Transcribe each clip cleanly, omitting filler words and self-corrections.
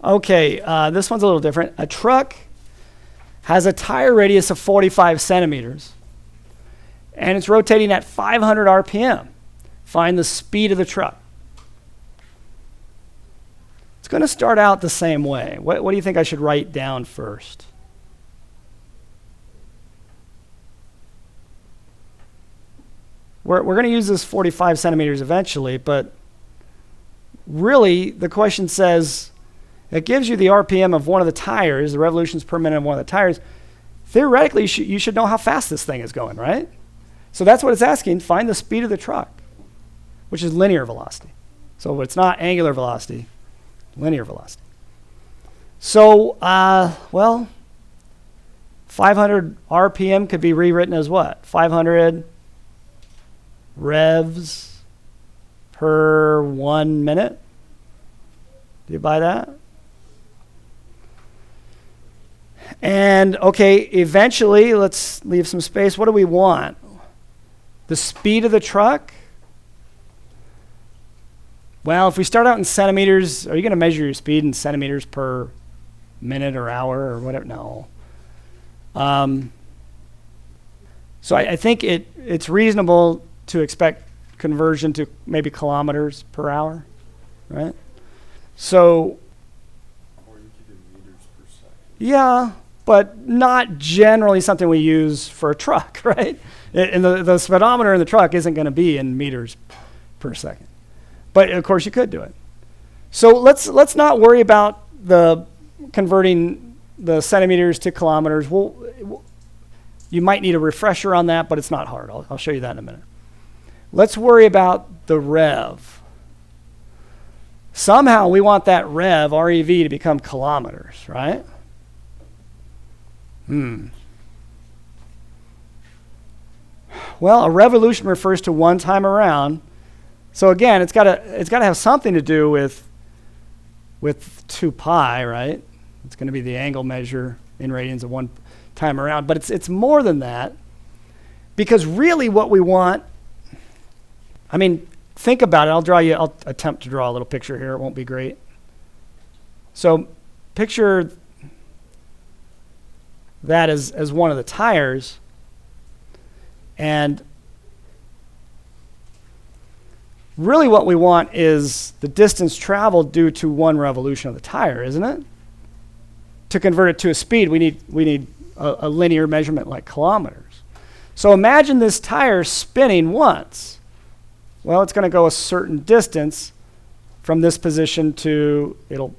Okay, this one's a little different. A truck has a tire radius of 45 centimeters, and it's rotating at 500 RPM. Find the speed of the truck. It's going to start out the same way. What do you think I should write down first? We're going to use this 45 centimeters eventually, but really the question says it gives you the RPM of one of the tires, the revolutions per minute of one of the tires. Theoretically, you should know how fast this thing is going, right? So that's what it's asking. Find the speed of the truck, which is linear velocity. So it's not angular velocity, linear velocity. So, 500 RPM could be rewritten as what? 500 revs per 1 minute. Do you buy that? And okay, eventually, let's leave some space. What do we want? The speed of the truck? Well, if we start out in centimeters, are you going to measure your speed in centimeters per minute or hour or whatever? No. So I think it's reasonable to expect conversion to maybe kilometers per hour, right? So, or you could do meters per second. Yeah, but not generally something we use for a truck, right? And the speedometer in the truck isn't going to be in meters per second. But of course you could do it. So let's not worry about the converting the centimeters to kilometers. You might need a refresher on that, but it's not hard. I'll show you that in a minute. Let's worry about the rev. Somehow we want that rev, REV, to become kilometers, right? Well, a revolution refers to one time around. So again, it's got to have something to do with 2 pi, right? It's going to be the angle measure in radians of one time around, but it's more than that, because really what we want, I mean, think about it. I'll attempt to draw a little picture here. It won't be great. So picture that as one of the tires, and really what we want is the distance traveled due to one revolution of the tire, isn't it? To convert it to a speed, we need a linear measurement like kilometers. So imagine this tire spinning once. Well, it's going to go a certain distance from this position to, it'll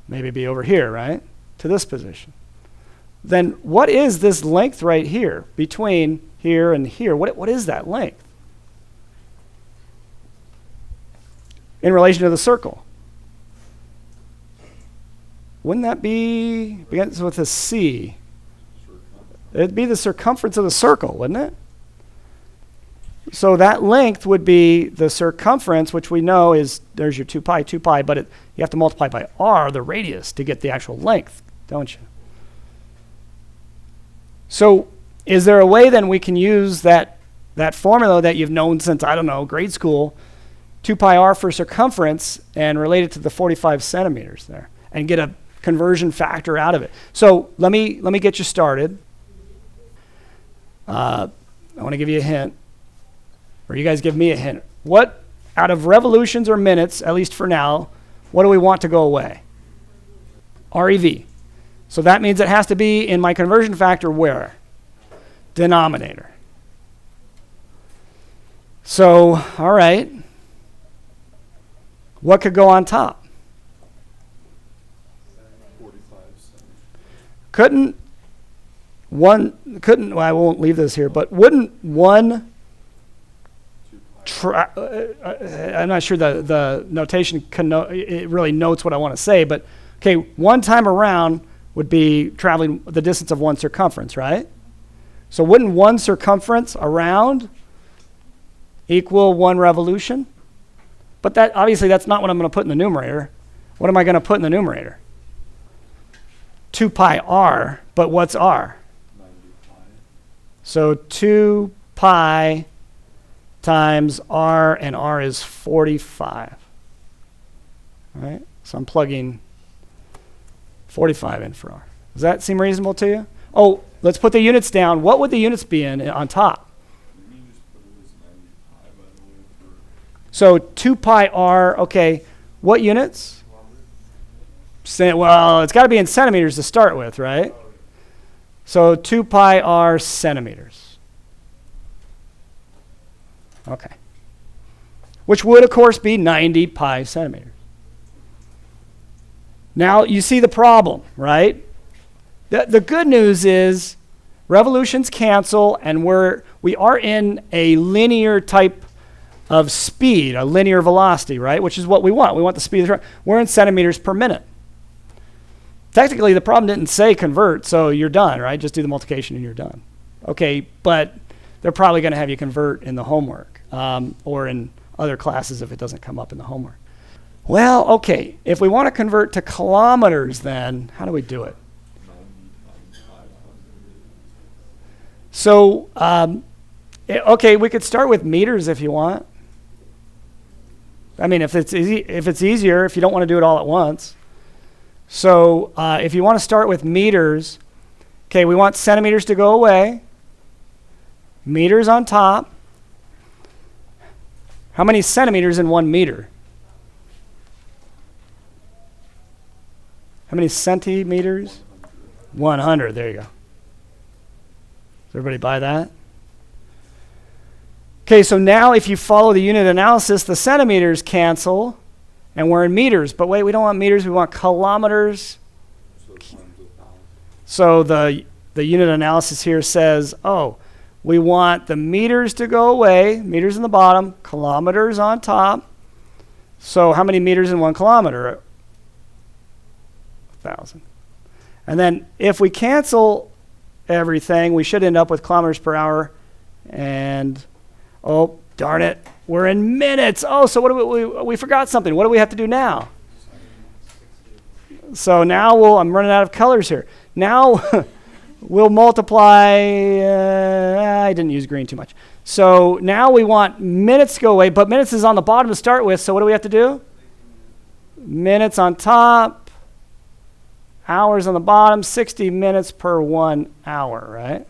maybe be over here, right? To this position. Then what is this length right here between here and here? What is that length in relation to the circle? Wouldn't that begins with a C? It'd be the circumference of the circle, wouldn't it? So that length would be the circumference, which we know is, there's your 2 pi, but you have to multiply by r, the radius, to get the actual length, don't you? So is there a way then we can use that formula that you've known since, I don't know, grade school, 2 pi r for circumference, and relate it to the 45 centimeters there, and get a conversion factor out of it? So let me get you started. I want to give you a hint, or you guys give me a hint. What, out of revolutions or minutes, at least for now, what do we want to go away? REV. So that means it has to be in my conversion factor where? Denominator. So, all right. What could go on top? 45 cents. Well, I won't leave this here, but wouldn't one, I'm not sure the notation it really notes what I want to say, but okay, one time around would be traveling the distance of one circumference, right? So wouldn't one circumference around equal one revolution? But that obviously that's not what I'm going to put in the numerator. What am I going to put in the numerator? 2 pi r, but what's r? 90 pi. So 2 pi times r, and r is 45. All right? So I'm plugging 45 infra. Does that seem reasonable to you? Oh, let's put the units down. What would the units be in on top? Let me just put it as 90 pi, by the way, for So 2 pi r, okay. What units? kilometers. Well, it's got to be in centimeters to start with, right? So 2 pi r centimeters. Okay. Which would, of course, be 90 pi centimeters. Now, you see the problem, right? The good news is revolutions cancel, and we are in a linear type of speed, a linear velocity, right? Which is what we want. We want the speed of the travel. We're in centimeters per minute. Technically, the problem didn't say convert, so you're done, right? Just do the multiplication and you're done. Okay, but they're probably going to have you convert in the homework or in other classes if it doesn't come up in the homework. Well, okay, if we want to convert to kilometers, then how do we do it? 90 times 500. So, okay, we could start with meters if you want. I mean, if it's easier, if you don't want to do it all at once. So, if you want to start with meters, okay, we want centimeters to go away. Meters on top. How many centimeters in 1 meter? How many centimeters? 100. There you go. Does everybody buy that? Okay, so now if you follow the unit analysis, the centimeters cancel, and we're in meters. But wait, we don't want meters, we want kilometers. So times 1,000. So the unit analysis here says, oh, we want the meters to go away, meters in the bottom, kilometers on top. So how many meters in 1 kilometer? 1,000. And then if we cancel everything, we should end up with kilometers per hour. And, oh, darn it, we're in minutes. Oh, so what do we forgot something. What do we have to do now? So now I'm running out of colors here. Now we'll multiply, I didn't use green too much. So now we want minutes to go away, but minutes is on the bottom to start with, so what do we have to do? Minutes on top, hours on the bottom, 60 minutes per 1 hour, right?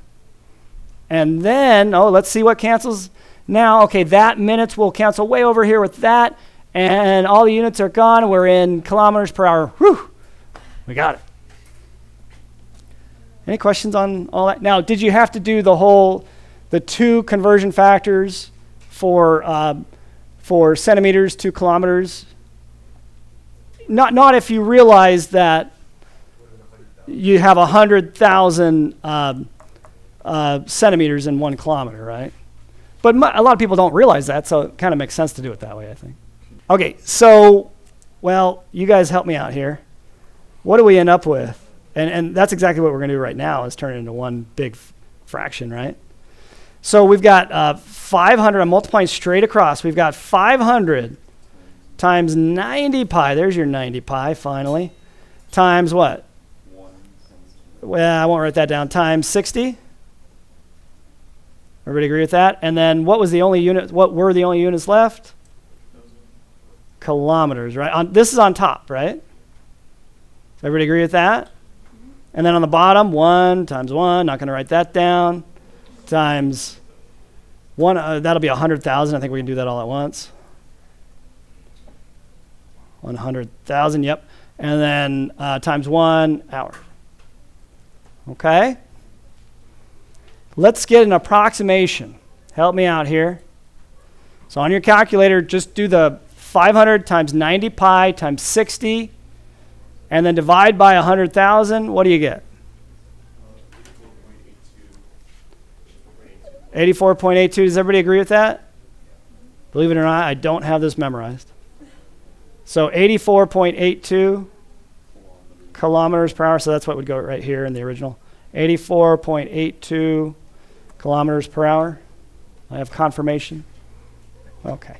And then, let's see what cancels now. Okay, that minutes will cancel way over here with that, and all the units are gone. We're in kilometers per hour. Whew, we got it. Any questions on all that? Now, did you have to do the 2 conversion factors for centimeters to kilometers? Not if you realize that you have 100,000 centimeters in 1 kilometer, right? But a lot of people don't realize that, so it kind of makes sense to do it that way, I think. Okay, so, well, you guys help me out here. What do we end up with? And that's exactly what we're going to do right now, is turn it into one big fraction, right? So we've got 500. I'm multiplying straight across. We've got 500 times 90 pi. There's your 90 pi, finally. Times what? 1 times 2. Well, I won't write that down. Times 60. Everybody agree with that? And then what were the only units left? Kilometers, right? This is on top, right? Everybody agree with that? And then on the bottom, 1 times 1, not going to write that down, times 1, that'll be 100,000. I think we can do that all at once. 100,000, yep. And then times 1 hour. Okay? Let's get an approximation. Help me out here. So on your calculator, just do the 500 times 90 pi times 60, and then divide by 100,000. What do you get? 84.82. Does everybody agree with that? Believe it or not, I don't have this memorized. So 84.82 kilometers per hour. So that's what would go right here in the original. 84.82 kilometers per hour. I have confirmation. Okay.